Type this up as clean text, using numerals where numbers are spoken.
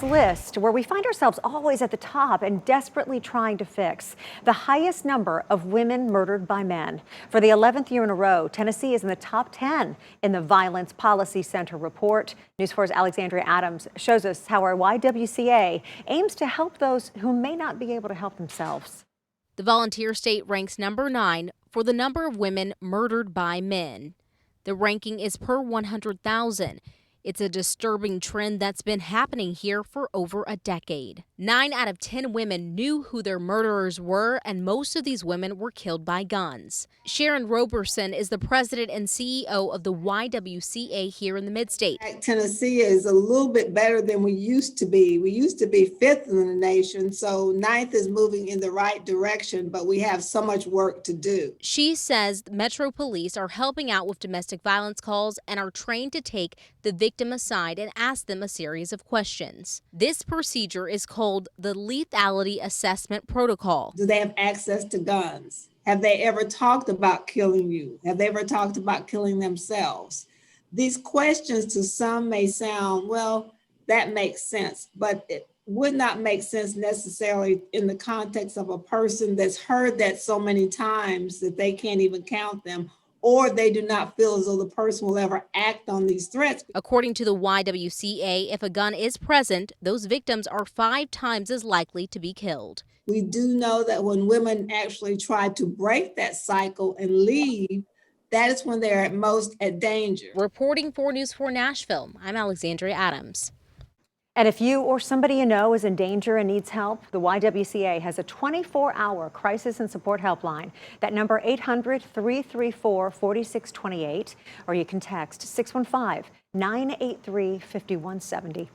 List where we find ourselves always at the top and desperately trying to fix the highest number of women murdered by men. For the 11th year in a row, Tennessee is in the top 10 in the Violence Policy Center report. News 4's Alexandria Adams shows us how our YWCA aims to help those who may not be able to help themselves. The volunteer state ranks number 9 for the number of women murdered by men. The ranking is per 100,000. It's a disturbing trend that's been happening here for over a decade. 9 out of 10 women knew who their murderers were, and most of these women were killed by guns. Sharon Roberson is the president and CEO of the YWCA here in the Mid-State. Tennessee is a little bit better than we used to be. We used to be 5th in the nation, so 9th is moving in the right direction, but we have so much work to do. She says Metro Police are helping out with domestic violence calls and are trained to take the victim aside and ask them a series of questions. This procedure is called the Lethality Assessment Protocol. Do they have access to guns? Have they ever talked about killing you? Have they ever talked about killing themselves? These questions to some may sound, well, that makes sense, but it would not make sense necessarily in the context of a person that's heard that so many times that they can't even count them, or they do not feel as though the person will ever act on these threats. According to the YWCA, if a gun is present, those victims are 5 times as likely to be killed. We do know that when women actually try to break that cycle and leave, that is when they're at most at danger. Reporting for News 4 Nashville, I'm Alexandria Adams. And if you or somebody you know is in danger and needs help, the YWCA has a 24-hour crisis and support helpline. That number 800-334-4628, or you can text 615-983-5170.